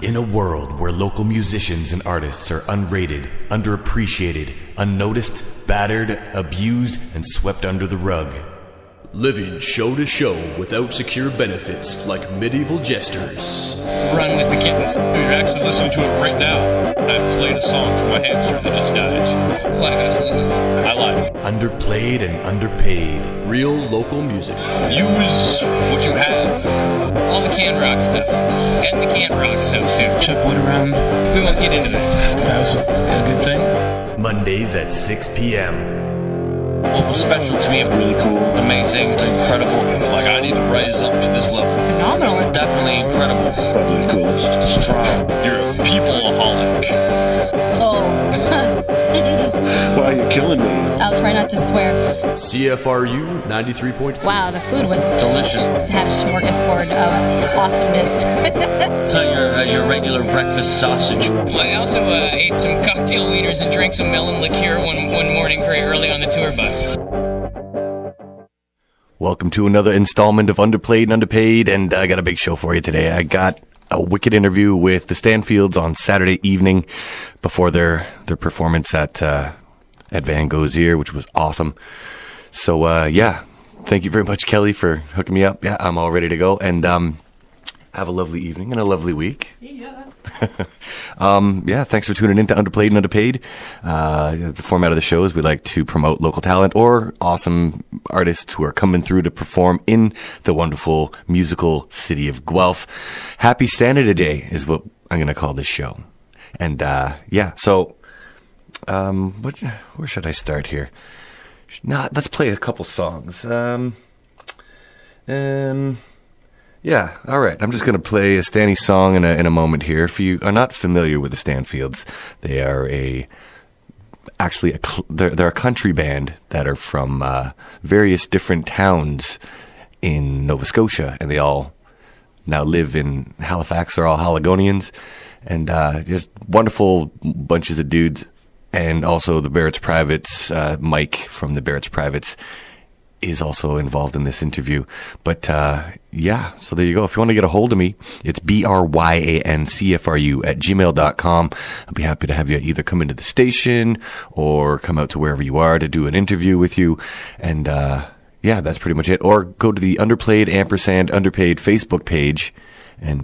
In a world where local musicians and artists are unrated, underappreciated, unnoticed, battered, abused, and swept under the rug. Living show to show without secure benefits like medieval jesters. Run with the kittens. You're actually listening to it right now. I played a song for my hamster that just died. Class. I lied. Underplayed and underpaid. Real local music. Use what you have. All the canned rock stuff. And the can't rock stuff too. Chuck wood around. We won't get into that. That's a good thing. Mondays at 6 p.m. Local special to me, really cool, amazing, incredible. Like, I need to rise up to this level. Phenomenal. Definitely incredible. Probably the coolest. Strong. You're a people-aholic. Oh. Wow, you're killing me. I'll try not to swear. CFRU 93.3. Wow, the food was Delicious. had a smorgasbord of awesomeness. It's not your regular breakfast sausage. I also ate some cocktail wieners and drank some melon liqueur one morning very early on the tour bus. Welcome to another installment of Underplayed and Underpaid, and I got a big show for you today. I got a wicked interview with the Stanfields on Saturday evening before their performance at Van Gogh's Ear, which was awesome. So, yeah, thank you very much, Kelly, for hooking me up. Yeah, I'm all ready to go, and have a lovely evening and a lovely week. See ya. Yeah, thanks for tuning in to Underplayed and Underpaid. The format of the show is we like to promote local talent or awesome artists who are coming through to perform in the wonderful musical city of Guelph. Happy Standard Day is what I'm going to call this show. And yeah, so where should I start here? Let's play a couple songs. Yeah, all right. I'm just going to play a Stanny song in a moment here. If you are not familiar with the Stanfields, they are they're a country band that are from various different towns in Nova Scotia, and they all now live in Halifax. They're all Haligonians, and just wonderful bunches of dudes. And also the Barrett's Privates, Mike from the Barrett's Privates is also involved in this interview. But yeah, so there you go. If you want to get a hold of me, it's bryancfru@gmail.com. I'll be happy to have you either come into the station or come out to wherever you are to do an interview with you. And yeah, that's pretty much it. Or go to the Underplayed Underpaid Facebook page and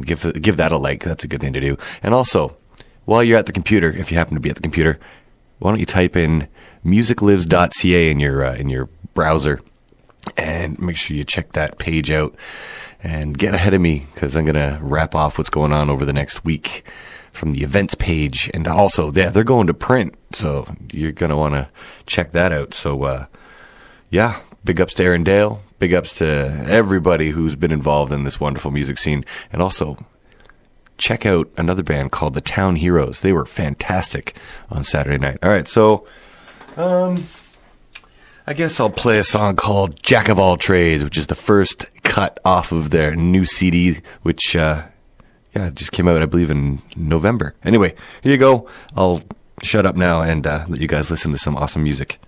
give that a like. That's a good thing to do. And also, while you're at the computer, if you happen to be at the computer, why don't you type in musiclives.ca in your browser and make sure you check that page out and get ahead of me, because I'm going to wrap off what's going on over the next week from the events page. And also, they're going to print, so you're going to want to check that out. So, yeah, big ups to Aaron Dale, big ups to everybody who's been involved in this wonderful music scene. And also, check out another band called the Town Heroes. They were fantastic on Saturday night. All right, so I guess I'll play a song called Jack of All Trades, which is the first cut off of their new CD, which it just came out, I believe, in November. Anyway, here you go. I'll shut up now and let you guys listen to some awesome music.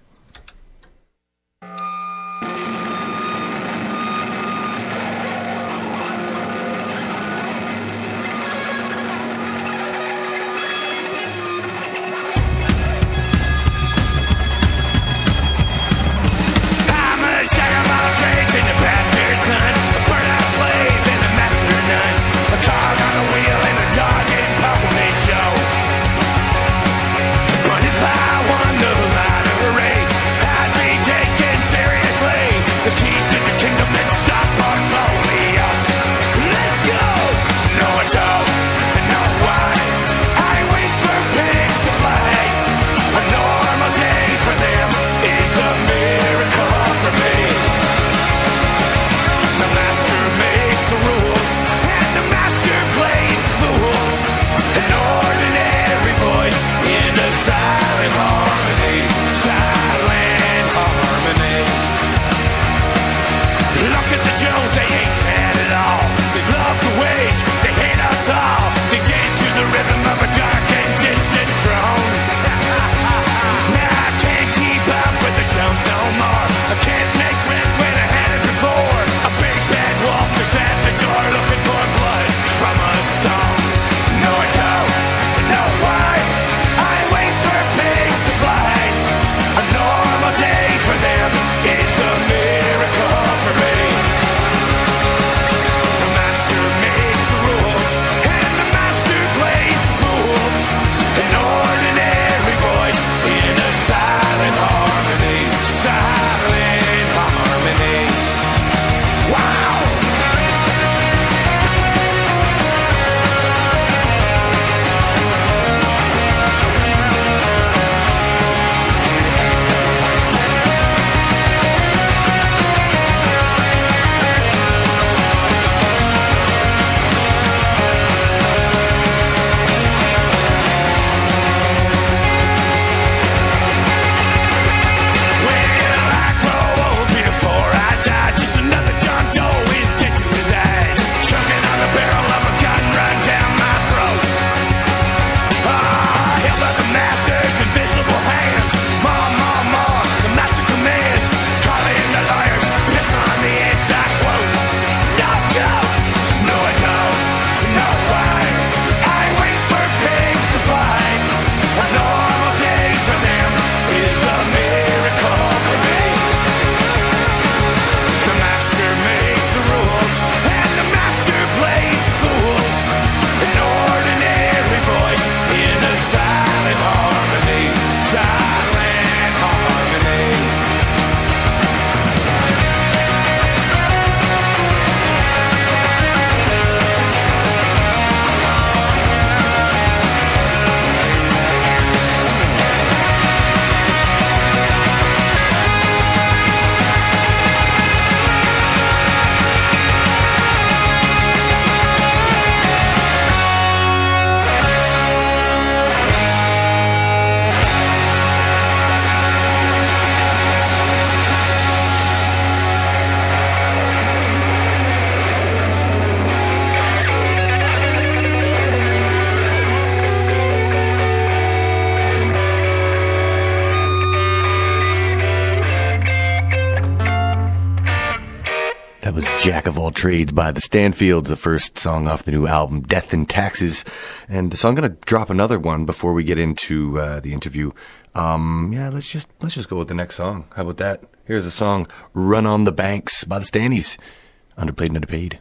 But if I won the lottery, Jack of All Trades by the Stanfields, the first song off the new album Death and Taxes. And so I'm going to drop another one before we get into the interview. Let's just go with the next song. How about that? Here's a song, Run on the Banks by the Stannies. Underplayed and Underpaid.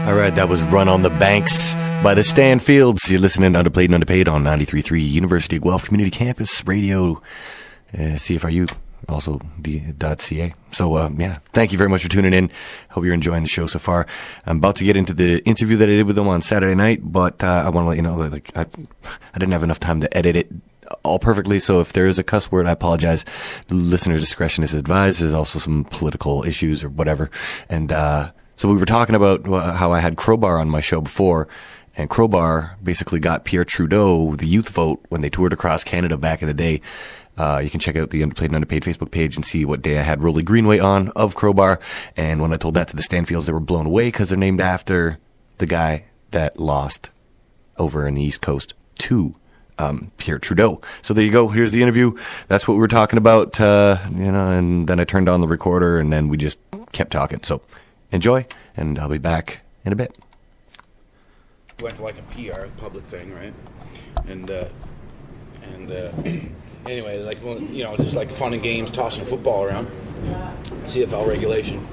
All right, that was Run on the Banks by the Stanfields. You're listening to Underplayed and Underpaid on 93.3 University of Guelph Community Campus Radio. CFRU. also .ca. So, yeah, thank you very much for tuning in. Hope you're enjoying the show so far. I'm about to get into the interview that I did with them on Saturday night, but I want to let you know that I didn't have enough time to edit it all perfectly, so if there is a cuss word, I apologize. Listener discretion is advised. There's also some political issues or whatever. And so we were talking about how I had Crowbar on my show before, and Crowbar basically got Pierre Trudeau the youth vote when they toured across Canada back in the day. You can check out the Underplayed and Underpaid Facebook page and see what day I had Rolly Greenway on of Crowbar. And when I told that to the Stanfields, they were blown away because they're named after the guy that lost over in the East Coast to Pierre Trudeau. So there you go. Here's the interview. That's what we were talking about, and then I turned on the recorder and then we just kept talking. So enjoy, and I'll be back in a bit. Went to like a PR public thing, right? And anyway, like, just like fun and games, tossing football around, CFL regulation,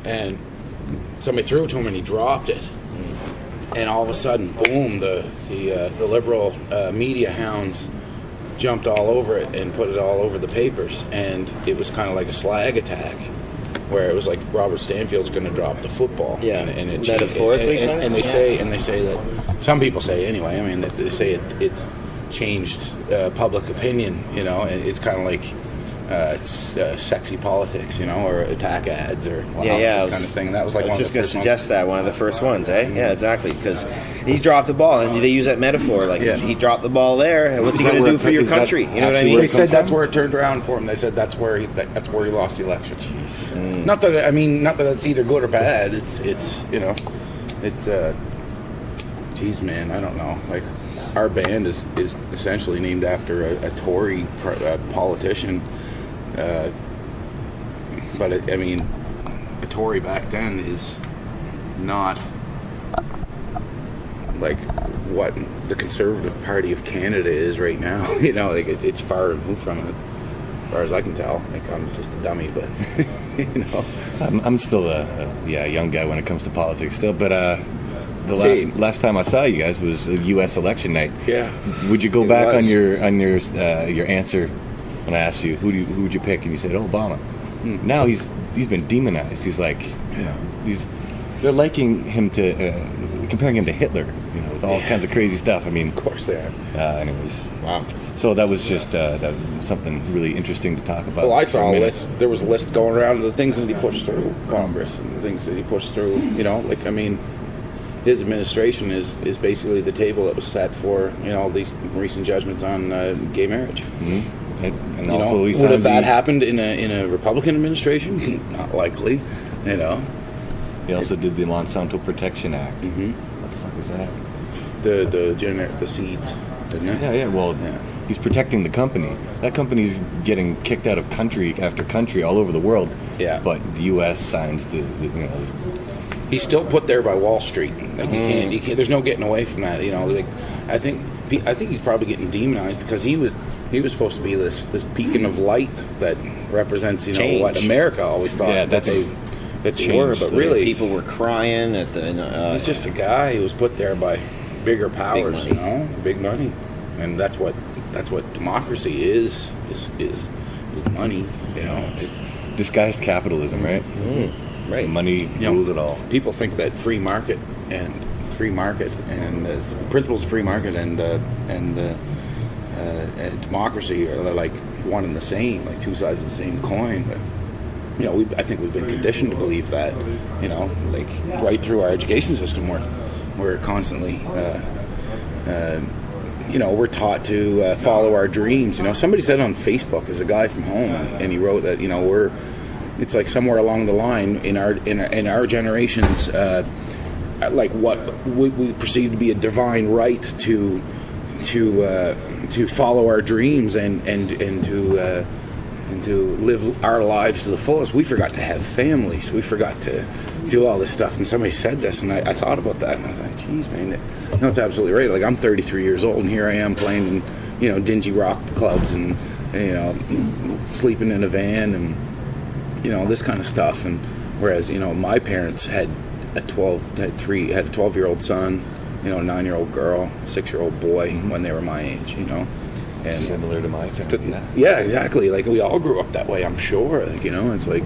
and somebody threw it to him and he dropped it. And all of a sudden, boom, the liberal media hounds jumped all over it and put it all over the papers. And it was kind of like a slag attack, where it was like Robert Stanfield's going to drop the football. Yeah, and it metaphorically. And they say that, some people say anyway, I mean, they say it changed public opinion, and it's kind of like sexy politics, or attack ads or this kind of thing. That was like I was just going to suggest that one of the first ones, eh? Yeah, exactly, because he dropped the ball, and they use that metaphor, like he dropped the ball there. What's he going to do for your country? You know what I mean? They said that's where it turned around for him. They said that's where he lost the election. Jeez. Not that it's either good or bad. It's geez, man, I don't know. Like, our band is essentially named after a Tory politician. But a Tory back then is not like what the Conservative Party of Canada is right now. It's far removed from it, as far as I can tell. Like, I'm just a dummy, but I'm still a young guy when it comes to politics still, but the last time I saw you guys was a U.S. election night. Yeah. Would you go back on your answer when I asked you who would you pick, and you said Obama? Now he's been demonized. He's like, they're liking him to comparing him to Hitler, with all kinds of crazy stuff. I mean, of course they are. Anyways, wow. So that was just something really interesting to talk about. Well, I saw a list. There was a list going around of the things that he pushed through Congress and the things that he pushed through. His administration is basically the table that was set for these recent judgments on gay marriage. Mm-hmm. And also, would have that happened in a Republican administration? Not likely. He also did the Monsanto Protection Act. Mm-hmm. What the fuck is that? The seeds, isn't it? Yeah. Well, he's protecting the company. That company's getting kicked out of country after country all over the world. Yeah. But the U.S. signs the He's still put there by Wall Street. Like, you can't. There's no getting away from that. I think he's probably getting demonized because he was supposed to be this beacon of light that represents what America always thought that they were, but really people were crying at the. He's just a guy who was put there by bigger powers, big money, and that's what democracy is money. It's disguised capitalism, right? Mm. Right. Money rules it all. People think that free market and the principles of free market and democracy are like one and the same, like two sides of the same coin. But I think we've been conditioned to believe that. Like right through our education system, we're constantly, we're taught to follow our dreams. Somebody said on Facebook, there's a guy from home, and he wrote that it's like somewhere along the line in our generations, like what we perceive to be a divine right to follow our dreams and to live our lives to the fullest. We forgot to have families. We forgot to do all this stuff. And somebody said this, and I thought about that, and I thought, geez, man, that's absolutely right. Like, I'm 33 years old, and here I am playing in dingy rock clubs and sleeping in a van and this kind of stuff. And whereas my parents had a 12-year-old son, a 9-year-old girl, a 6-year-old boy when they were my age, And Similar to my family. Yeah, exactly. Like we all grew up that way, I'm sure. Like, you know, it's like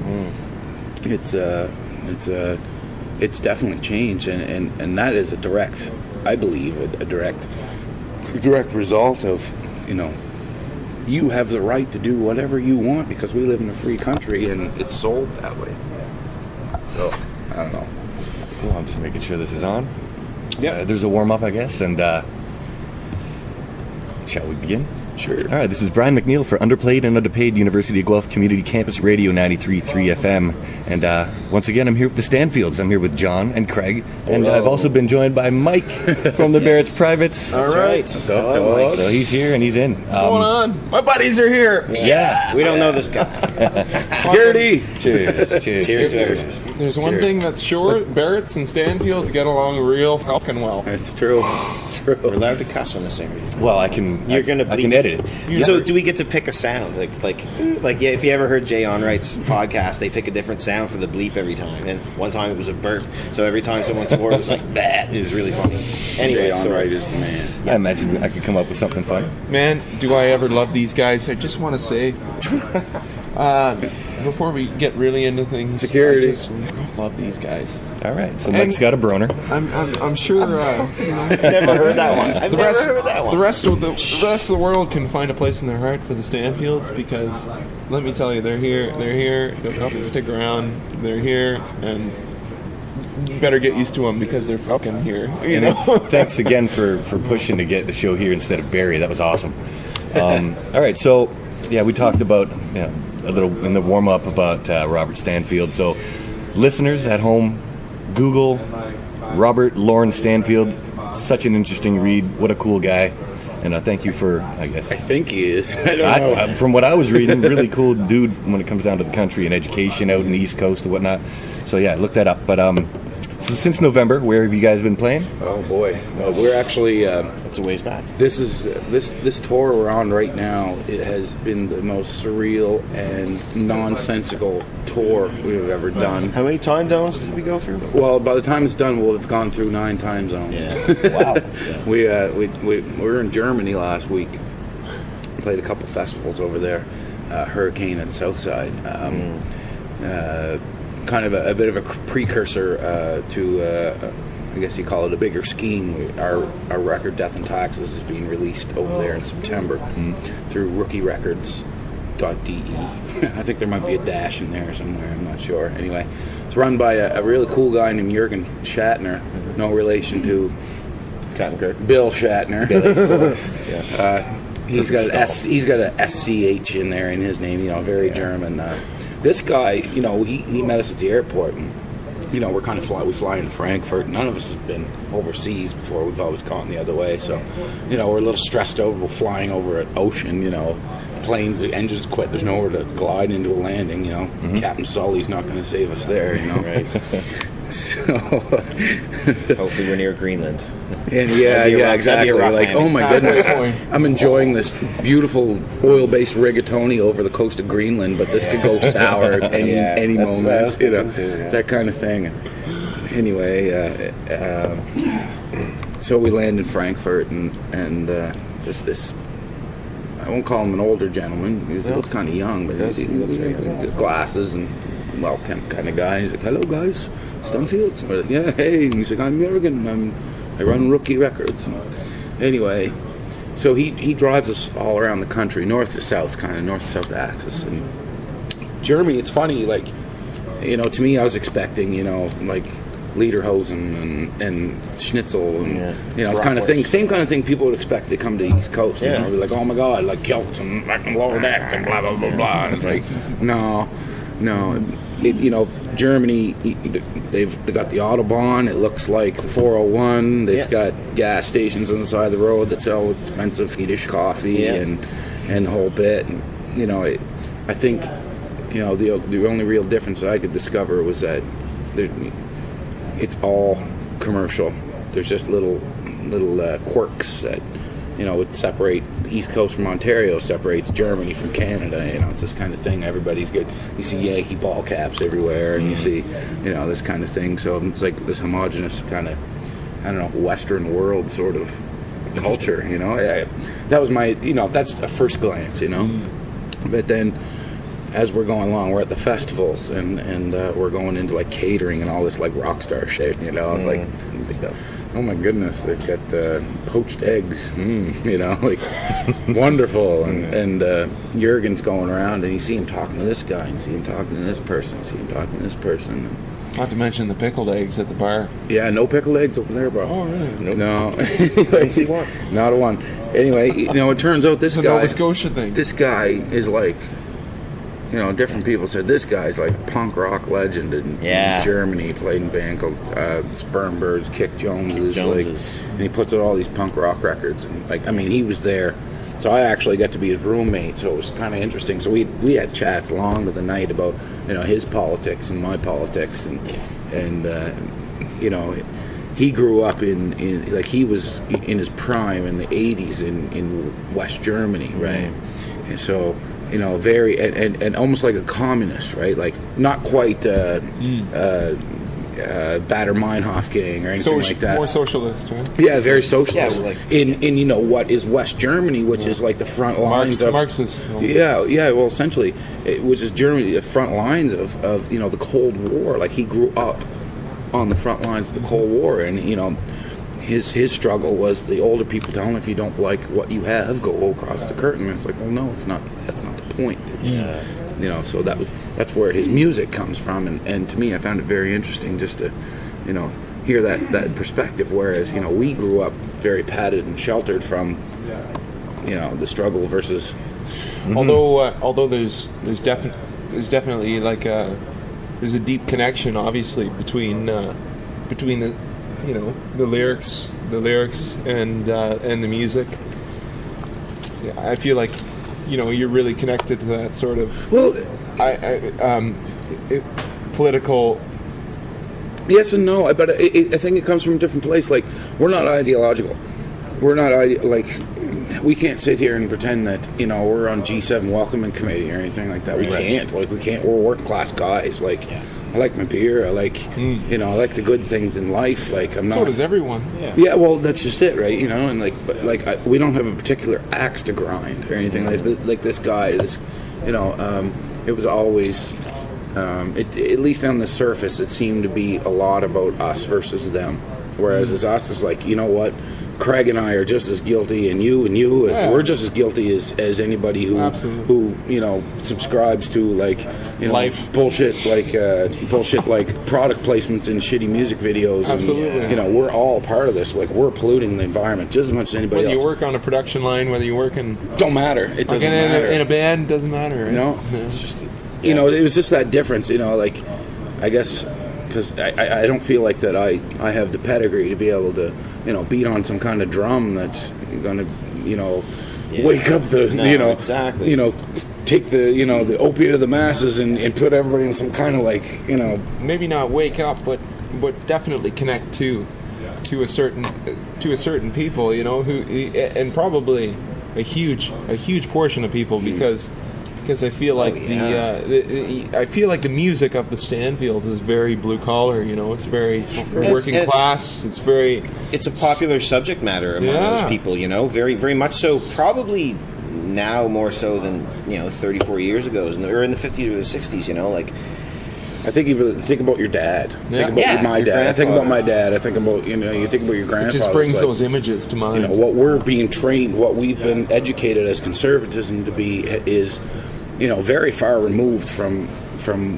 it's definitely changed, and that is a direct, I believe, a direct result of, you know, you have the right to do whatever you want because we live in a free country and it's sold that way. So I don't know. Cool, I'm just making sure this is on. Yeah. There's a warm-up, I guess, and shall we begin? Sure. All right, this is Brian McNeil for Underplayed and Underpaid, University of Guelph Community Campus Radio 93.3 FM. And once again, I'm here with the Stanfields. I'm here with John and Craig. And I've also been joined by Mike from the Barrett's Privates. All right. What's up, dog? So he's here and he's in. What's going on? My buddies are here. Yeah. We don't know this guy. Security. Cheers. Cheers to everyone. There's one thing that's sure: Barretts and Stanfields get along real fucking well. It's true. It's true. We're allowed to cuss on this area. Well, I can edit it. So do we get to pick a sound? Like yeah, if you ever heard Jay Onright's podcast, they pick a different sound for the bleep every time. And one time it was a burp. So every time someone swore, it was like, bah. It was really funny. Anyway, Jay Onright is the man. I imagine I could come up with something fun. Man, do I ever love these guys? I just want to say, before we get really into things, Security. I just love these guys. All right, so Mike's got a broner. I'm sure. You know, I've never heard that one. I've never heard that one. The rest of the world can find a place in their heart for the Stanfields because, let me tell you, they're here. They'll come and stick around. They're here, and you better get used to them because they're fucking here. You know. Thanks again for pushing to get the show here instead of Barry. That was awesome. All right, so yeah, we talked about a little in the warm up about Robert Stanfield. So listeners at home, Google Robert Lawrence Stanfield. Such an interesting read. What a cool guy. And thank you for, I guess. I think he is. I don't know. From what I was reading, really cool dude when it comes down to the country and education out in the East Coast and whatnot. So yeah, look that up. But so since November, where have you guys been playing? Oh boy, we're actually. It's a ways back. This is this tour we're on right now. It has been the most surreal and nonsensical tour we've ever done. How many time zones did we go through? Well, by the time it's done, we'll have gone through 9 time zones. Yeah. Wow. We were in Germany last week. Played a couple festivals over there. Hurricane at Southside. Kind of a bit of a precursor to, I guess you call it a bigger scheme. Our record, Death and Taxes, is being released over there in September through rookierecords.de. I think there might be a dash in there somewhere, I'm not sure. Anyway, it's run by a really cool guy named Jürgen Shatner, no relation to Captain Kirk. Bill Shatner. He's got a SCH in there in his name, very German. This guy, he met us at the airport, and we're kind of we fly into Frankfurt. None of us have been overseas before. We've always gone the other way, so we're a little stressed over. We're flying over an ocean, plane, the engines quit. There's nowhere to glide into a landing. Captain Sully's not going to save us there. Right. So hopefully we're near Greenland. And exactly. Like, oh my goodness, I'm enjoying this beautiful oil-based rigatoni over the coast of Greenland, but this could go sour at any moment. That kind of thing. Anyway, so we land in Frankfurt, and this. I won't call him an older gentleman. He looks kind of young, but he's got glasses and welcome kind of guy. He's like, "Hello, guys, Stanfields." We're like, "Yeah, hey." And he's like, "I'm Jürgen. I run Rookie Records." Anyway, so he drives us all around the country, north to south, kind of north-south axis. And Germany, it's funny, like, to me, I was expecting, like Lederhosen and Schnitzel and it's kind of thing, same kind of thing people would expect. They come to the East Coast, be like, "Oh my God, like kilts and back and lower deck and blah blah blah blah." And it's like, no. Germany, they've got the Autobahn. It looks like the 401. They've got gas stations on the side of the road that sell expensive Swedish coffee and the whole bit. And, I think the only real difference that I could discover was that it's all commercial. There's just little quirks that would separate the East Coast from Ontario, separates Germany from Canada. It's this kind of thing. Everybody's good. You see Yankee ball caps everywhere, and you see, this kind of thing. So it's like this homogenous kind of, I don't know, Western world sort of culture. You know, that was my, you know, that's a first glance. You know, but then as we're going along, we're at the festivals and we're going into like catering and all this like rock star shit. You know, I was like, oh my goodness, they've got poached eggs. You know, like wonderful. And Jurgen's going around and you see him talking to this guy, and you see him talking to this person, you see him talking to this person. Not to mention the pickled eggs at the bar. Yeah, no pickled eggs over there, bro. Oh, really? Nope. No. Not a one. Anyway, you know, it turns out this it's guy... a Nova Scotia thing. This guy is like... You know, different people said this guy's like a punk rock legend in Germany. He played in a band called Spermbirds, Kick Joneses. Like, and he puts out all these punk rock records. And, like, I mean, he was there. So I actually got to be his roommate, so it was kind of interesting. So we had chats long into the night about, you know, his politics and my politics, and you know, he grew up in like he was in his prime in the 80s in West Germany, right? And so, you know, very and almost like a communist, right? Like not quite Bader Meinhof gang or anything like that. More socialist, right? Yeah, very socialist. Yeah, like, in you know what is West Germany, which is like the front lines of Marxist. Yeah, well, essentially, which is Germany, the front lines of you know the Cold War. Like he grew up on the front lines of the Cold War, and you know his struggle was the older people telling him, if you don't like what you have, go across the curtain. And it's like, well, no, it's not. That's not the point. It's, you know, so that's where his music comes from, and to me, I found it very interesting just to, you know, hear that perspective. Whereas, you know, we grew up very padded and sheltered from, you know, the struggle versus. Although there's definitely like there's a deep connection, obviously, between the you know the lyrics and the music. Yeah, I feel like, you know, you're really connected to that sort of political. Yes and no, but I think it comes from a different place. Like, we're not ideological. We're not like, we can't sit here and pretend that, you know, we're on G7 welcoming committee or anything like that. We can't. Like, we can't. We're working class guys. Like, I like my beer. I like, you know, I like the good things in life. Like, I'm not. So does everyone. Yeah. Well, that's just it, right? You know, and like, but like, we don't have a particular axe to grind or anything like this guy. This, you know, it was always, at least on the surface, it seemed to be a lot about us versus them. Whereas as us is like, you know what, Craig and I are just as guilty, and you, we're just as guilty as anybody who you know subscribes to, like, you know, bullshit like product placements and shitty music videos. Absolutely. And, you know, we're all part of this. Like, we're polluting the environment just as much as anybody else. Whether you work on a production line, whether you work in don't matter. It doesn't matter. In a band, doesn't matter. Right? No, it's just, you know, it was just that difference. You know, like, I guess. Because I don't feel like that I have the pedigree to be able to, you know, beat on some kind of drum that's going to, you know, wake up the, you know, you know, take the, you know, the opiate of the masses and put everybody in some kind of, like, you know. Maybe not wake up, but definitely connect to a certain people, you know, who, and probably a huge portion of people, because I feel like I feel like the music of the Stanfields is very blue collar. You know, it's very working class. It's a popular subject matter among those people. You know, very very much so. Probably now more so than, you know, 34 years ago, or in the 50s or the 60s. You know, like. I think about your dad. Think about my dad. I think about my dad. I think about, you know, you think about your grandfather. It just brings those images to mind. You know, what we're being trained, what we've been educated as conservatism to be is, you know, very far removed from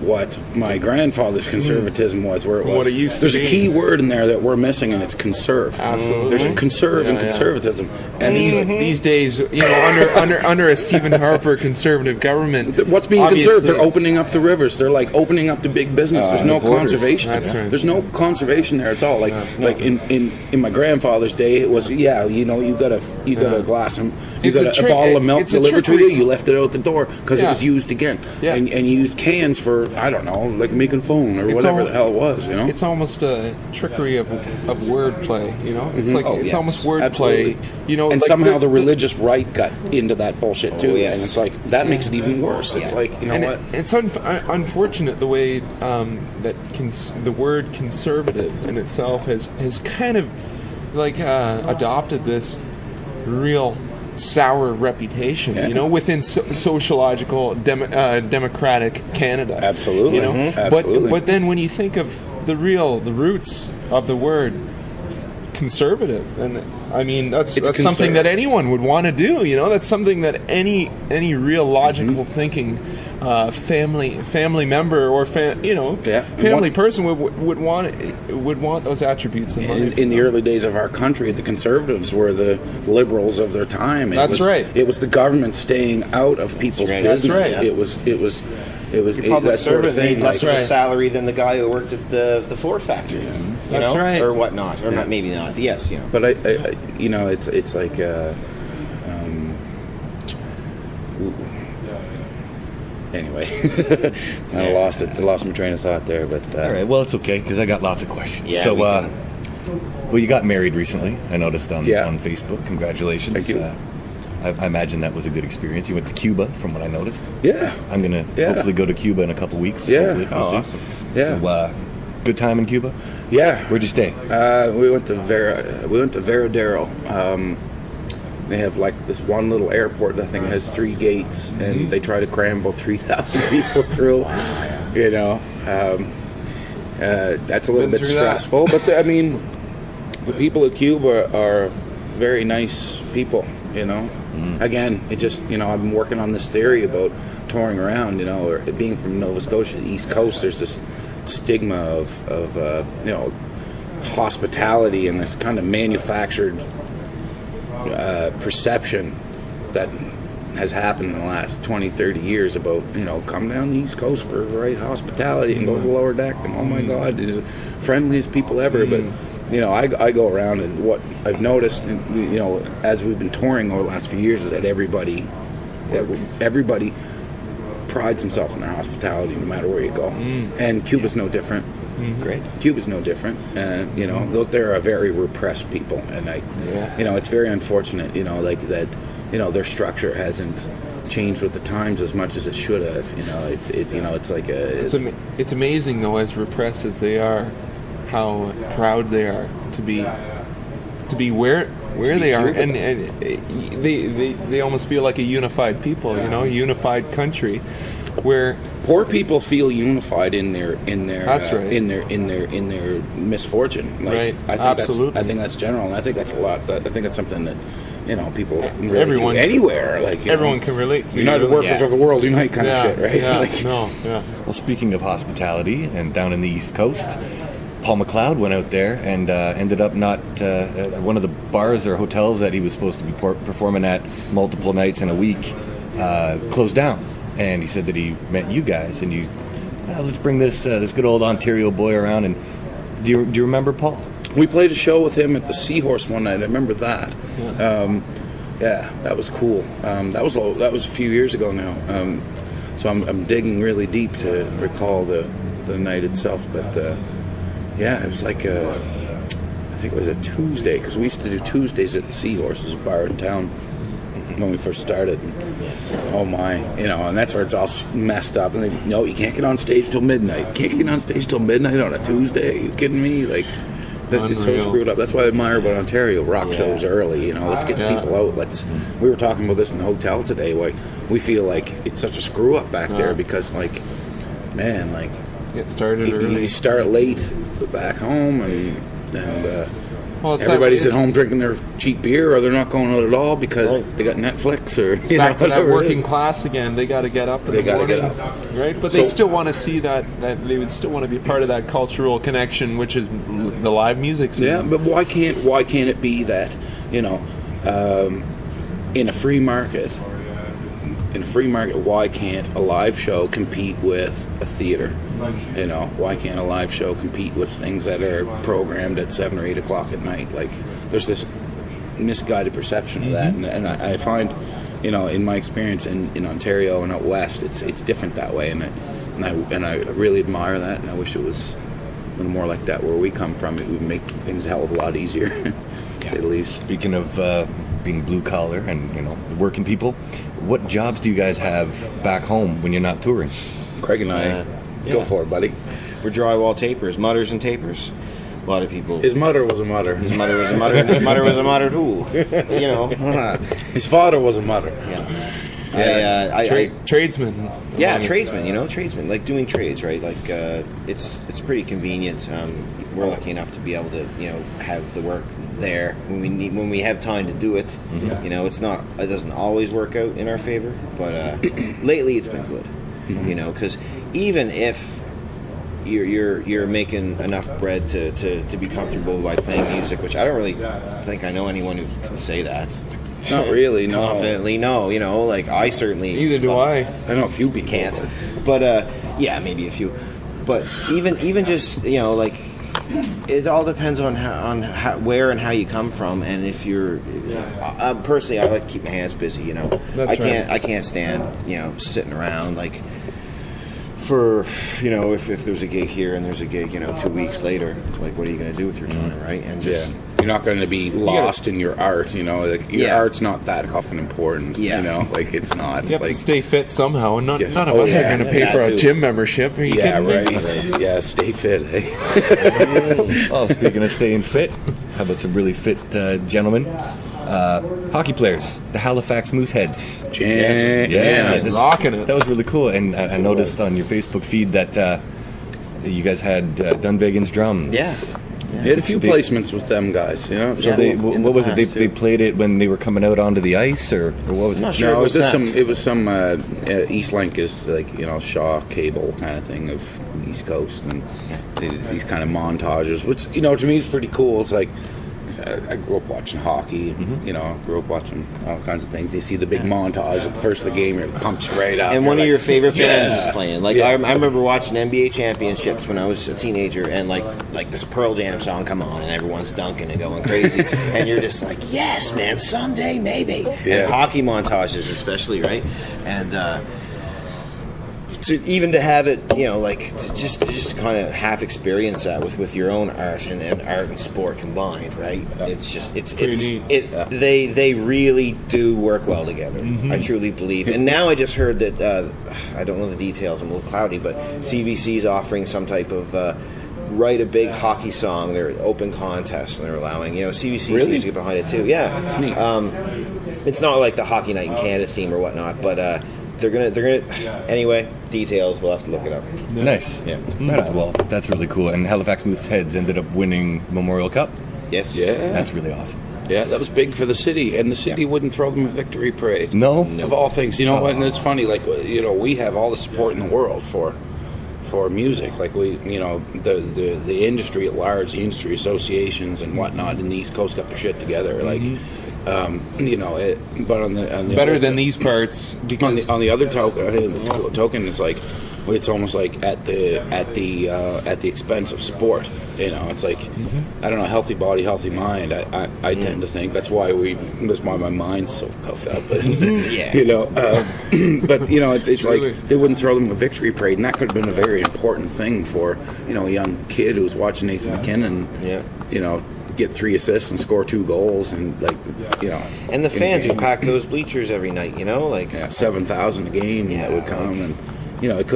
what my grandfather's conservatism was, where it was. What it used to There's be. a key word in there that we're missing, and it's conserve. Absolutely. There's a conserve in conservatism. And these days, you know, under a Stephen Harper conservative government, what's being conserved? They're opening up the rivers. They're like opening up the big business. There's no conservation. That's right. There's no conservation there at all. Like in my grandfather's day, it was, you know, you got a glass of, you got a bottle of milk delivered to you. You left it out the door because it was used again, and you used cans for, I don't know, like making phone or whatever the hell it was. You know, it's almost a trickery of wordplay. You know, it's like it's almost wordplay. You know, and like somehow the religious right got into that bullshit too, and it's like that makes it even worse. It's like, you know what? It's unfortunate the way that the word conservative in itself has kind of like adopted this real sour reputation, Yeah. you know, within sociological democratic Canada. Absolutely. You know, Absolutely. but then when you think of the roots of the word conservative, and I mean that's something that anyone would want to do. You know, that's something that any real logical thinking family member or family person would want those attributes in life. In the early days of our country, the conservatives were the liberals of their time. That's right. It was the government staying out of people's business. That's right. It was public that sort of thing. Less of a salary than the guy who worked at the Ford factory. You That's know? right. Or whatnot. Or not, maybe not. Yes, you know. But I you know, it's like anyway, I lost it. I lost my train of thought there. But All right, well, it's okay because I got lots of questions. Yeah, so, we can- well, you got married recently. I noticed on Facebook. Congratulations. Thank you. I imagine that was a good experience. You went to Cuba, from what I noticed. yeah, I'm gonna hopefully go to Cuba in a couple weeks. Yeah. Hopefully. Oh, We'll see. awesome. yeah. So, good time in Cuba. Yeah. Where'd you stay? We went to Veradero. They have like this one little airport that I think has 3 gates, and they try to cram about 3,000 people through. You know, that's a little bit stressful. But I mean, the people of Cuba are very nice people. You know, again, it just I've been working on this theory about touring around. You know, or being from Nova Scotia, the East Coast. There's this stigma of hospitality and this kind of manufactured perception that has happened in the last 20, 30 years about, come down the East Coast for right hospitality and go to the lower deck and oh my God, they're the friendliest people ever. But, I go around and what I've noticed, as we've been touring over the last few years is that everybody prides himself in their hospitality no matter where you go. And Cuba's no different. Great. Cuba's no different, and they're a very repressed people, and it's very unfortunate, that their structure hasn't changed with the times as much as it should have. It's amazing though, as repressed as they are, how proud they are to be where they are, and they almost feel like a unified people, a unified country, where poor people feel unified in their that's right. in their misfortune. Right. Absolutely. I think that's general, and I think that's a lot. I think that's something that people can relate everyone to anywhere. Everyone can relate to. United Workers of the World Unite kind of shit, right? Yeah. Well, speaking of hospitality and down in the East Coast, Paul McLeod went out there and ended up not one of the bars or hotels that he was supposed to be performing at multiple nights in a week closed down. And he said that he met you guys, and you let's bring this good old Ontario boy around. And do you remember Paul? We played a show with him at the Seahorse one night. I remember that. That was cool. That was a few years ago now. So I'm digging really deep to recall the night itself. But it was like I think it was a Tuesday, because we used to do Tuesdays at the Seahorse, it was a bar in town when we first started. Oh my, and that's where it's all messed up. And no, you can't get on stage till midnight. Can't get on stage till midnight on a Tuesday. Are you kidding me? Like, it's so screwed up. That's why I admire about Ontario. Rock shows early. Let's get people out. We were talking about this in the hotel today. Why we feel like it's such a screw up back there because, get started early. You start late back home, and well, everybody's at home drinking their cheap beer, or they're not going out at all because they got Netflix, or it's back to that working class again. They got to get up in the morning, right? But they still want to see that they would still want to be part of that cultural connection, which is the live music scene. Yeah, but why can't it be that in a free market? In a free market, why can't a live show compete with a theater? Why can't a live show compete with things that are programmed at 7 or 8 o'clock at night? Like, there's this misguided perception of that, and I find, in my experience in Ontario and out west, it's different that way, and I really admire that, and I wish it was a little more like that where we come from. It would make things a hell of a lot easier, to say the least. Speaking of being blue collar and working people, what jobs do you guys have back home when you're not touring? Craig and I, go for it, buddy. We're drywall tapers, mutters and tapers. A lot of people. His mother was a mother. His mother was a mother. And his mother was a mother too. You know. His father was a mother. Yeah. Tradesman. Yeah, tradesman. You know, tradesman. Like doing trades, right? Like it's pretty convenient. We're lucky enough to be able to, you know, have the work there when we have time to do it. You know, it doesn't always work out in our favor, but lately it's been good. You know, because even if you're making enough bread to be comfortable by playing music, which I don't really think I know anyone who can say that. Not really, no. Confidently, no. You know, like I certainly. Neither do I. I know a few people can't, but yeah, maybe a few. But even just, you know, like it all depends on how, where and how you come from, and if you're. Personally, I like to keep my hands busy. You know, I can't stand, you know, sitting around like. For, you know, if there's a gig here and there's a gig, you know, 2 weeks later, like, what are you going to do with your time, right? And just you're not going to be lost in your art, you know. Like, your art's not that often important, you know. Like, it's not. You have like, to stay fit somehow, and none of us are going to pay for a gym membership. Are you kidding me? Right. Yeah, stay fit. Hey. Well, speaking of staying fit, how about some really fit gentlemen? Hockey players, the Halifax Mooseheads. Rocking it. That was really cool. And I noticed on your Facebook feed that you guys had Dunvegan's drums. Yeah. We had a few placements with them guys, you know. So what was it? They played it when they were coming out onto the ice, or what was it? Not sure. No, it was some Eastlink is like, you know, Shaw cable kind of thing of the East Coast, and they did these kind of montages, which, you know, to me is pretty cool. It's like, I grew up watching hockey, you know, grew up watching all kinds of things. You see the big montage at the first of the game, it pumps right up. And one of your favorite bands is playing. Like, I remember watching NBA championships when I was a teenager, and like this Pearl Jam song come on, and everyone's dunking and going crazy. And you're just like, yes, man, someday, maybe. Yeah. And hockey montages especially, right? And even to have it, you know, like just kind of half experience that with your own art and art and sport combined, right? It's just they really do work well together. I truly believe. And now I just heard that I don't know the details. I'm a little cloudy, but CBC's offering some type of write a big hockey song. They're open contest, and they're allowing, you know, CBC seems to get behind it too. Yeah, it's not like the Hockey Night in Canada theme or whatnot, but. They're gonna anyway, details, we'll have to look it up. Nice. Yeah. Right on. Well, that's really cool. And Halifax Mooseheads ended up winning Memorial Cup. Yes. Yeah. That's really awesome. Yeah, that was big for the city, and the city wouldn't throw them a victory parade. No. Of all things, you know what? And it's funny, like, you know, we have all the support in the world for music. Like, we, you know, the industry at large, the industry associations and whatnot in the East Coast got their shit together. Like, you know, but on the better than these parts, because on the other token, it's like it's almost like at the expense of sport. You know, it's like I don't know, healthy body, healthy mind. I tend to think that's why my mind's so puffed up. But you know, but you know, it's like they wouldn't throw them a victory parade, and that could have been a very important thing for, you know, a young kid who was watching Nathan McKinnon. You know. Get 3 assists and score 2 goals, and like, you know, and the fans who pack those bleachers every night, you know, like 7,000 a game that would come, and you know, it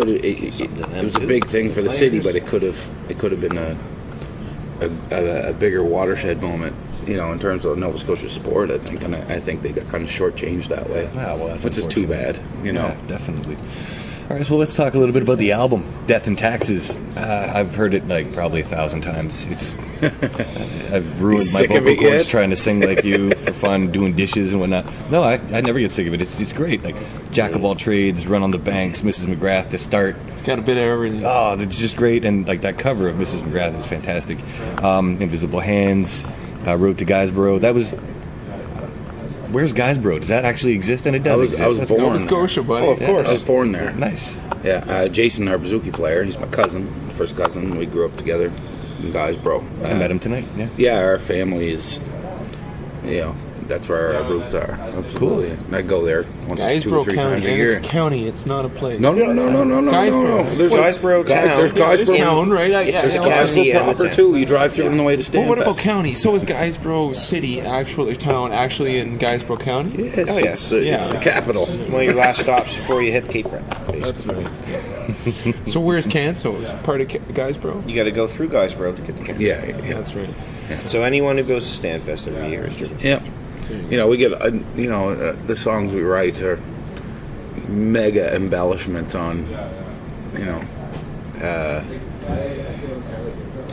was a big thing for the city, but it could have been a bigger watershed moment, you know, in terms of Nova Scotia sport. I think, and I think they got kind of shortchanged that way, which is too bad, you know. Yeah, definitely. All right, so let's talk a little bit about the album, Death and Taxes. I've heard it like probably 1,000 times. I've ruined my vocal cords trying to sing like you for fun, doing dishes and whatnot. No, I never get sick of it. It's great. Like Jack of All Trades, Run on the Banks, Mrs. McGrath to start. It's got a bit of everything. Oh, it's just great. And like that cover of Mrs. McGrath is fantastic. Invisible Hands, Road to Guysborough. That was... Where's Guysborough? Does that actually exist? And it does exist. I was born Nova Scotia, buddy. Oh, of course. I was born there. Nice. Yeah, Jason, our bouzouki player, he's my cousin, first cousin. We grew up together in Guysborough. I met him tonight. Yeah. Yeah, our family is, you know, that's where our roots are. Absolutely. And I go there once, 2 Guysborough or 3 County, times a and year. it's a county. It's not a place. No. Guysborough. There's Guysborough town. There's Guysborough town, right? It's the Guysborough county and the proper town. too. You drive through on the way to But Stanfields. what about county? So is Guysborough City actually town actually in Guysborough County? Yes, Oh, yes. it's the capital. One of your last stops before you hit Cape Breton. That's right. So where's Canso? Is it part of Guysborough? You got to go through Guysborough to get to Kansas. Yeah. That's right. So anyone who goes to Stanfest every year is driven. Yeah. We get, the songs we write are mega embellishments on,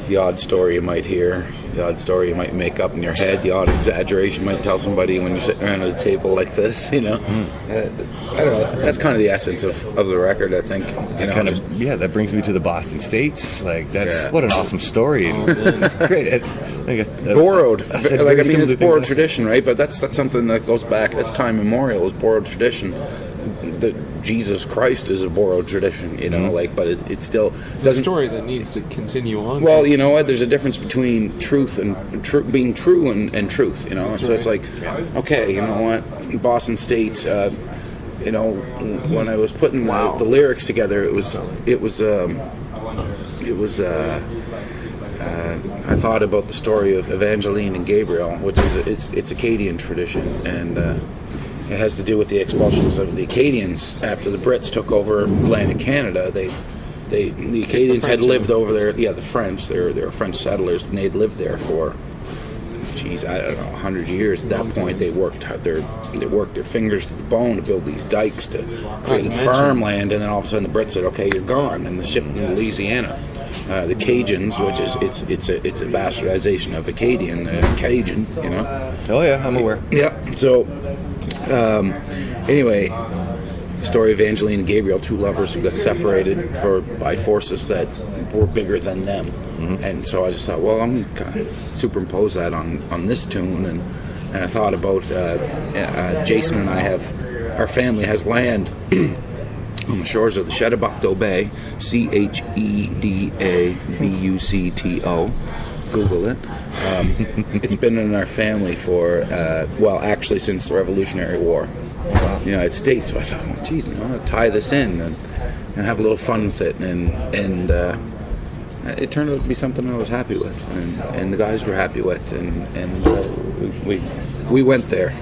the odd story you might hear, the odd story you might make up in your head, the odd exaggeration you might tell somebody when you're sitting around at a table like this, I don't know. That's kind of the essence of the record, I think. That brings me to the Boston States. Like, that's what an awesome story. It's great. Borrowed. It's borrowed tradition. tradition, right? But that's something that goes back. That's time immemorial. Is borrowed tradition. That Jesus Christ is a borrowed tradition, but it still It's a story that needs to continue on. Well, you know what? There's a difference between truth and being true and truth. That's so right. it's like, okay, you know what? Boston States. When I was putting the lyrics together, I thought about the story of Evangeline and Gabriel, which is it's Acadian tradition, and it has to do with the expulsions of the Acadians after the Brits took over land in Canada. The Acadians had lived over there. Yeah, the French. They were French settlers, and they'd lived there for, I don't know, 100 years. At that point, they worked their fingers to the bone to build these dikes to create farmland, and then all of a sudden the Brits said, "Okay, you're gone," and they shipped them to Louisiana. The Cajuns, which is it's a bastardization of Acadian, Cajun, Oh yeah, I'm aware. Yeah. So, anyway, the story of Evangeline and Gabriel, 2 lovers who got separated by forces that were bigger than them. Mm-hmm. And so I just thought, well, I'm going to superimpose that on this tune, and I thought about Jason and I our family has land on the shores of the Chedabucto Bay, Chedabucto. Google it. It's been in our family for, actually since the Revolutionary War in the United States. So I thought, well, geez, I'm going to tie this in and have a little fun with it. And it turned out to be something I was happy with, and the guys were happy with, and we went there.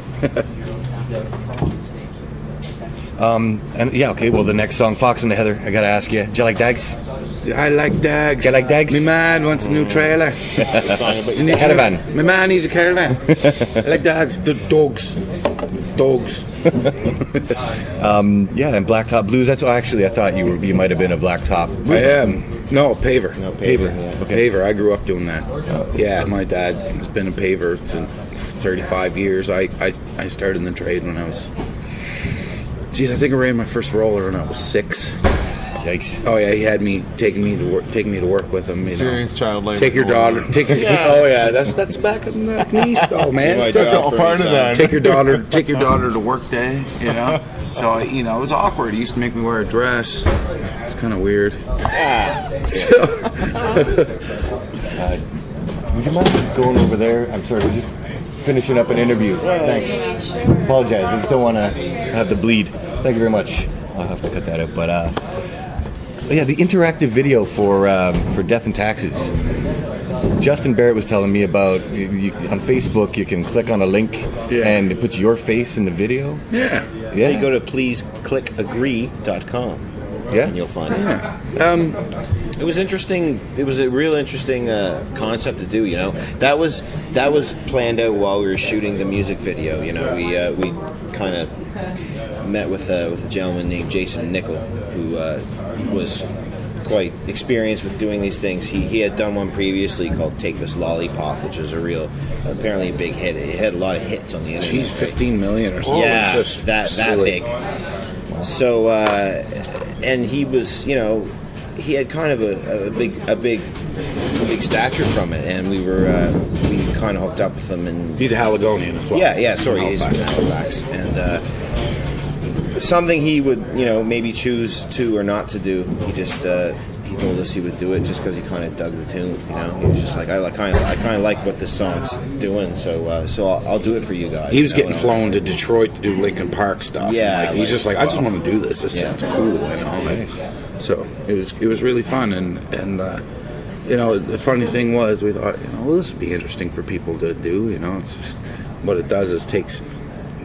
Well, the next song, Fox and the Heather, I gotta ask you, do you like dags? I like dags. You like dags? My man wants a new trailer. Caravan. My man needs a caravan. I like dogs. Dogs. And Blacktop Blues. That's what I thought you might have been a Blacktop. I am. No, paver. No, paver. Yeah. Okay. Paver. I grew up doing that. Yeah, my dad has been a paver since 35 years. I started in the trade when I was... I think I ran my first roller when I was 6. Yikes! Oh yeah, he had me taking me to work with him. Serious child labor. Take your daughter. Oh yeah, that's back in the East, though, man. That's all part of that. Take your daughter to work day. So it was awkward. He used to make me wear a dress. It's kind of weird. Would you mind going over there? I'm sorry, we're just finishing up an interview. Thanks. Apologize. I just don't want to have the bleed. Thank you very much. I'll have to cut that out. But the interactive video for Death and Taxes. Justin Barrett was telling me about on Facebook. You can click on a link and it puts your face in the video. Yeah. You go to pleaseclickagree.com. Yeah. And you'll find it. It was interesting. It was a real interesting concept to do. That was planned out while we were shooting the music video. We kind of met with a gentleman named Jason Nickel, who was quite experienced with doing these things. He had done one previously called "Take This Lollipop," which was apparently a big hit. It had a lot of hits on the internet. He's 15 million or something. Yeah, that big. So, and he was, he had kind of a big stature from it, and we kind of hooked up with him. And he's a Haligonian as well. Yeah. Sorry, he's from Halifax, and something he would, maybe choose to or not to do. He he told us he would do it just because he kind of dug the tune. You know, he was just like, I kind of like what this song's doing, so I'll do it for you guys. He was getting flown to Detroit to do Lincoln Park stuff. Yeah, he's just like, I just want to do this. This sounds cool, you know. Nice. So it was really fun, and you know, the funny thing was, we thought, you know, well, this would be interesting for people to do. You know, it's just, what it does is takes,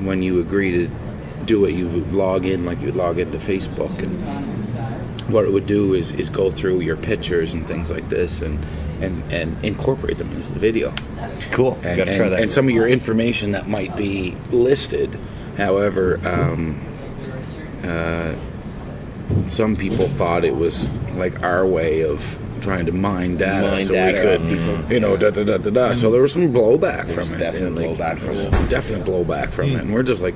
when you agree to do it, you would log in like you would log into Facebook, and what it would do is go through your pictures and things like this, and incorporate them into the video. Cool. Gotta try that. And some of your information that might be listed, however, some people thought it was like our way of trying to mine data, we could, you know, So there was some blowback from it. Definite blowback from it. And we're just like,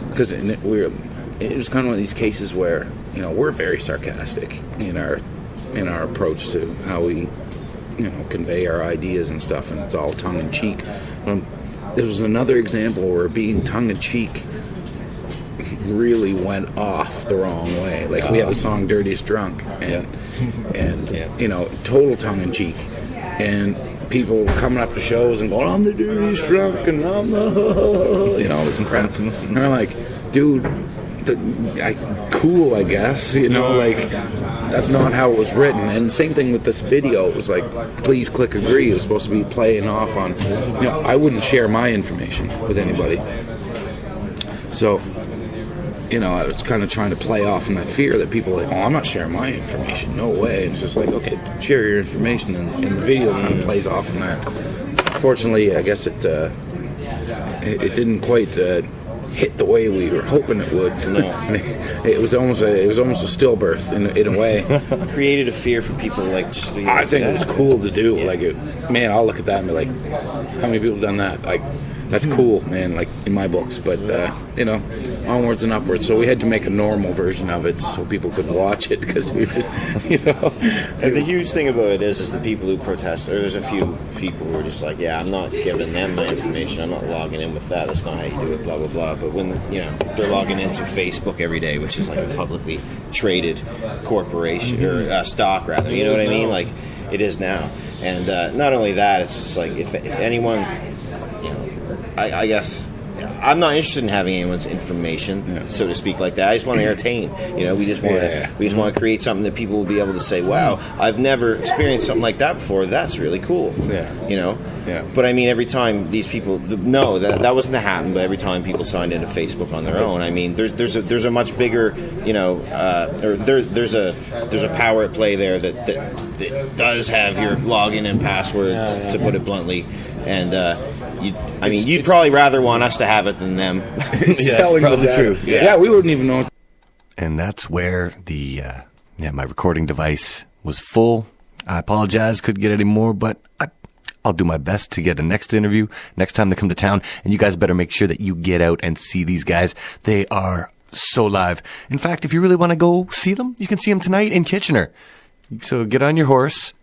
because it was kind of one of these cases where, you know, we're very sarcastic in our approach to how we, you know, convey our ideas and stuff, and it's all tongue in cheek. There was another example where being tongue in cheek really went off the wrong way. Like we had a song "Dirtiest Drunk," and you know, total tongue in cheek, and people coming up to shows and going, "I'm the dirtiest drunk," and I'm the, you know, this crap. And they're like, dude, cool, I guess, you know, like that's not how it was written. And same thing with this video. It was like, please click agree. It was supposed to be playing off on, you know, I wouldn't share my information with anybody. So, you know, I was kind of trying to play off on that fear that people are like, oh, I'm not sharing my information. No way. And it's just like, okay, share your information. And the video kind of plays off on that. Fortunately, I guess it didn't quite hit the way we were hoping it would. No. It was almost a stillbirth in a way. Created a fear for people, like, just. I think it was cool to do. Like, man, I'll look at that and be like, how many people have done that? Like, that's cool, man. Like in my books, but you know, onwards and upwards. So we had to make a normal version of it so people could watch it, because we just, you know. And the huge thing about it is the people who protest. There's a few people who are just like, yeah, I'm not giving them my information. I'm not logging in with that. That's not how you do it. Blah blah blah. But when they're logging into Facebook every day, which is like a publicly traded corporation or stock rather. You know what I mean? Like it is now. And not only that, it's just like if anyone, you know, I guess. I'm not interested in having anyone's information, so to speak, like that. I just want to entertain. You know, we just want to create something that people will be able to say, "Wow, I've never experienced something like that before. That's really cool." Yeah. You know. Yeah. But I mean, every time these people, no, that wasn't to happen. But every time people signed into Facebook on their own, I mean, there's a much bigger, you know, there's a power at play there that does have your login and passwords, to put it bluntly, and. You'd probably rather want us to have it than them. Selling the truth. Yeah, we wouldn't even know. And that's where the my recording device was full. I apologize, couldn't get any more, but I'll do my best to get a next interview next time they come to town. And you guys better make sure that you get out and see these guys. They are so live. In fact, if you really want to go see them, you can see them tonight in Kitchener. So get on your horse.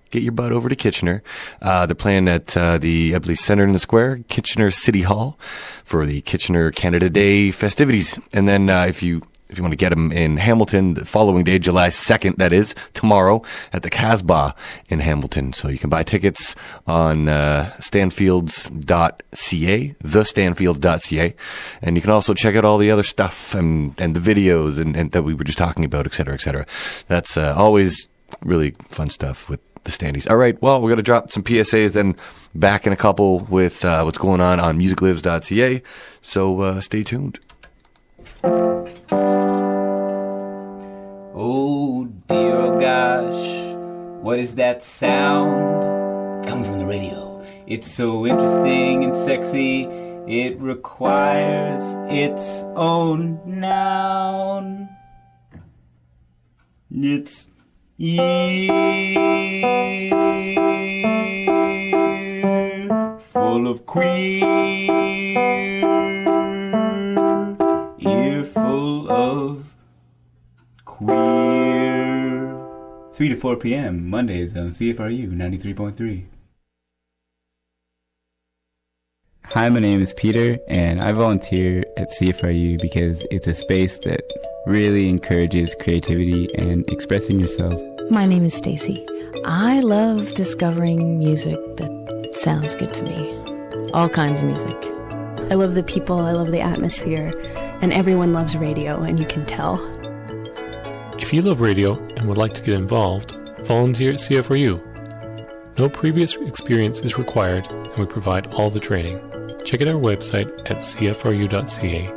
Get your butt over to Kitchener. They're playing at the, I believe, Centre in the Square, Kitchener City Hall, for the Kitchener Canada Day festivities. And then if you want to get them in Hamilton, the following day, July 2nd, that is, tomorrow, at the Casbah in Hamilton. So you can buy tickets on Stanfields.ca, thestanfields.ca. And you can also check out all the other stuff and the videos and that we were just talking about, et cetera, et cetera. That's always really fun stuff with the Standies. All right, well, we're going to drop some PSAs, then back in a couple with what's going on musiclives.ca. So stay tuned. Oh dear, oh gosh, what is that sound? Coming from the radio. It's so interesting and sexy, it requires its own noun. It's ear full of queer, ear full of queer. 3 to 4 p.m. Mondays on CFRU 93.3. Hi, my name is Peter, and I volunteer at CFRU because it's a space that really encourages creativity and expressing yourself. My name is Stacy. I love discovering music that sounds good to me. All kinds of music. I love the people, I love the atmosphere, and everyone loves radio, and you can tell. If you love radio and would like to get involved, volunteer at CFRU. No previous experience is required, and we provide all the training. Check out our website at cfru.ca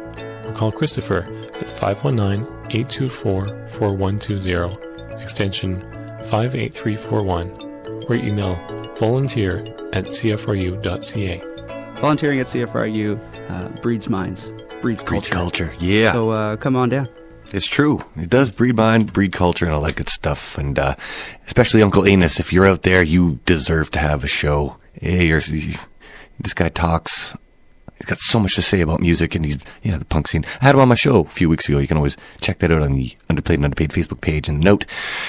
or call Christopher at 519-824-4120, extension 58341, or email volunteer@cfru.ca. Volunteering at CFRU breeds minds, breeds culture. Yeah. So come on down. It's true. It does breed mind, breed culture, and all that good stuff. And especially Uncle Anus, if you're out there, you deserve to have a show. Hey, this guy talks. He's got so much to say about music, and the punk scene. I had him on my show a few weeks ago. You can always check that out on the Underplayed and Underpaid Facebook page and the note.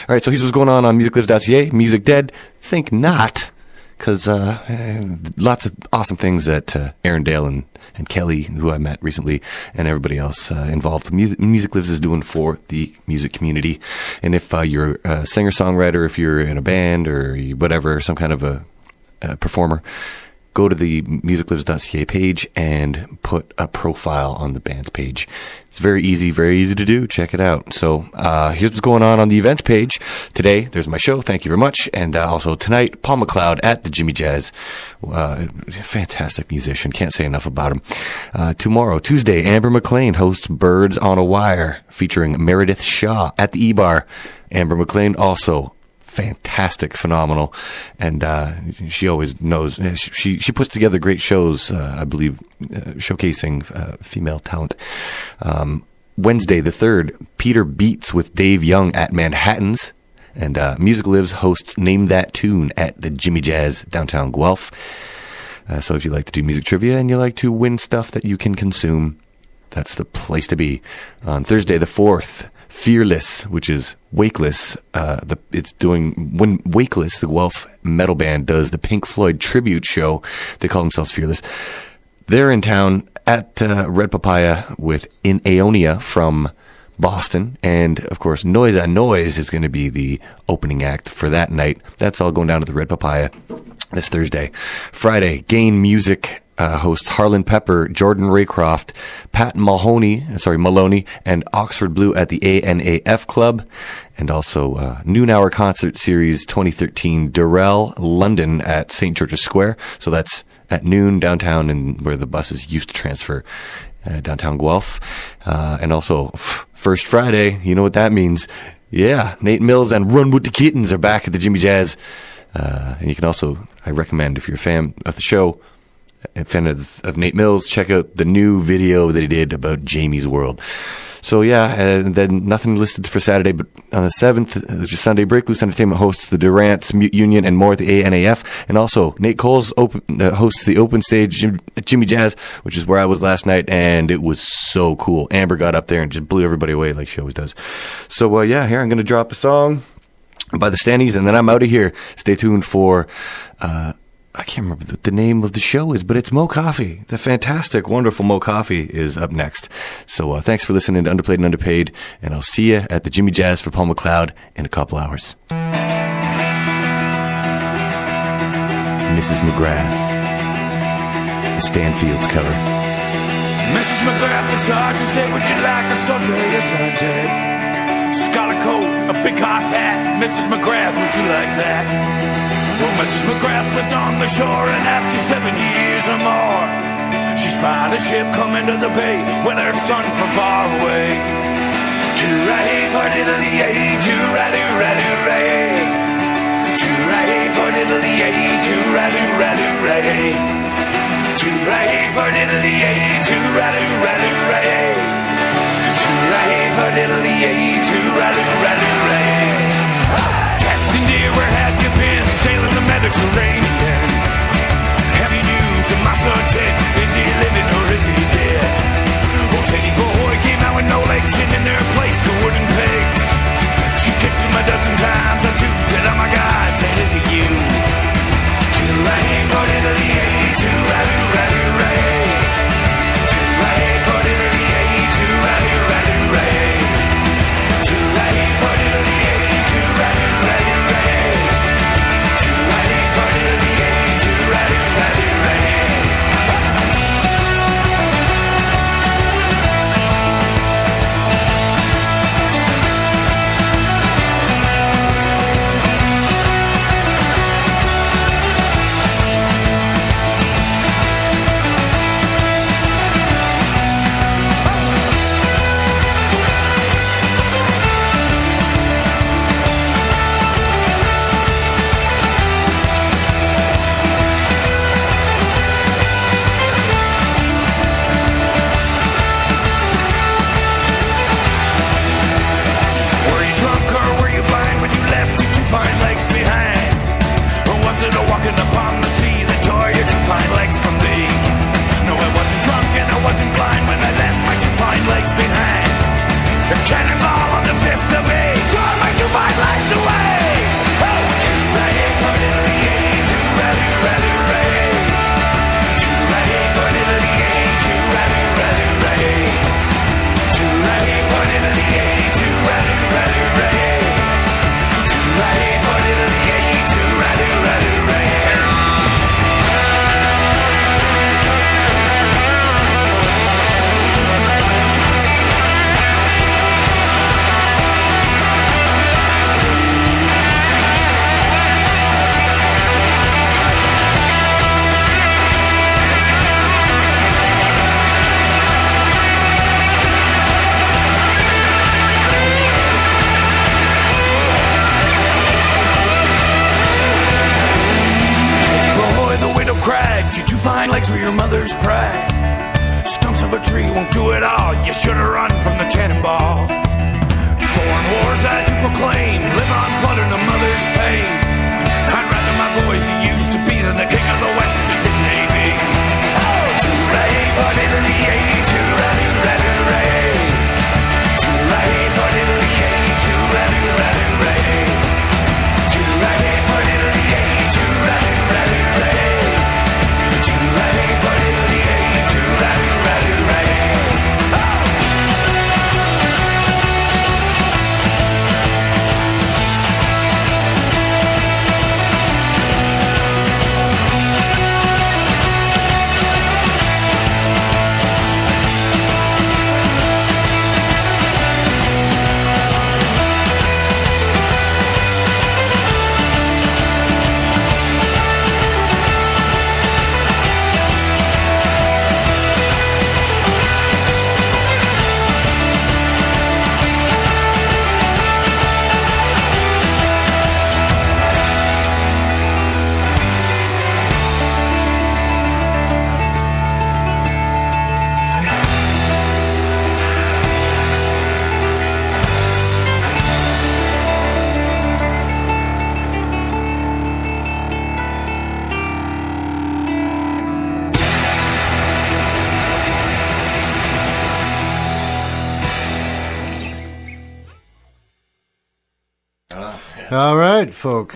All right, so here's what's going on musiclives.ca. Music dead? Think not, because lots of awesome things that Aaron Dale and Kelly, who I met recently, and everybody else involved. Music Lives is doing for the music community. And if you're a singer-songwriter, if you're in a band or whatever, some kind of a performer, go to the musiclives.ca page and put a profile on the band's page. It's very easy to do. Check it out. So here's what's going on the events page. Today, there's my show. Thank you very much. And also tonight, Paul McLeod at the Jimmy Jazz. Fantastic musician. Can't say enough about him. Tomorrow, Tuesday, Amber McLean hosts Birds on a Wire featuring Meredith Shaw at the E-Bar. Amber McLean also fantastic, phenomenal, and she always knows. She puts together great shows, I believe, showcasing female talent. Wednesday the 3rd, Peter Beats with Dave Young at Manhattan's, and Music Lives hosts Name That Tune at the Jimmy Jazz downtown Guelph. So if you like to do music trivia and you like to win stuff that you can consume, that's the place to be. On Thursday the 4th, Fearless, which is Wakeless. When Wakeless, the Guelph metal band, does the Pink Floyd tribute show. They call themselves Fearless. They're in town at Red Papaya with In Aonia from Boston. And, of course, Noise on Noise is going to be the opening act for that night. That's all going down to the Red Papaya this Thursday. Friday, Gain Music hosts Harlan Pepper, Jordan Raycroft, Pat Maloney, and Oxford Blue at the ANAF Club. And also Noon Hour Concert Series 2013, Durrell, London at St. George's Square. So that's at noon downtown, and where the buses used to transfer downtown Guelph. And also First Friday, you know what that means. Yeah, Nate Mills and Run With The Kittens are back at the Jimmy Jazz. And you can also, I recommend, if you're a fan of the show, a fan of Nate Mills, check out the new video that he did about Jamie's World. So yeah, and then nothing listed for Saturday, but on the 7th, which is Sunday, Break Loose Entertainment hosts the Durant's Mute Union and more at the ANAF. And also, Nate Coles hosts the open stage at Jimmy Jazz, which is where I was last night, and it was so cool. Amber got up there and just blew everybody away like she always does. So yeah, here I'm going to drop a song by the Standees, and then I'm out of here. Stay tuned for I can't remember what the name of the show is, but it's Mo Coffee. The fantastic, wonderful Mo Coffee is up next. So thanks for listening to Underplayed and Underpaid, and I'll see you at the Jimmy Jazz for Paul McLeod in a couple hours. Mrs. McGrath, the Stanfields cover. Mrs. McGrath, the sergeant said, would you like a soldier? Yes, I did. Scarlet coat, a big hot hat. Mrs. McGrath, would you like that? Well, Mrs. McGrath lived on the shore, and after 7 years or more, she spied a ship come into the bay with her son from far away. Toorah for diddly-ay, toorah-doo-rah-doo-ray. Toorah for diddly-ay, toorah-doo-rah-doo-ray. Toorah for diddly-ay, toorah-doo-rah-doo-ray. Toorah for diddly-ay, toorah-doo-rah-doo-ray. Captain dear, where have you been? Sailing the Mediterranean. Have you news of my son Ted? Is he living or is he dead? Well, Teddy boy came out with no legs and in their place to wooden pegs. She kissed him a dozen times or two, said, oh my God, Ted, is it you? Toorah for diddly-ay, toorah-doo-rah-doo-ray. Toorah for diddly-ay, toorah-doo-rah-doo-ray. Toorah for diddly-ay. to your mother's pride. Stumps of a tree won't do it all. You should have run from the cannonball. Foreign wars I do proclaim, live on blood and a mother's pain. I'd rather my boys who used to be than the king of the West and his navy. Hooray for Italy, hooray. Hooray for Italy, hooray. Hooray for Italy, hooray. Hooray for Italy, hooray. All right, folks.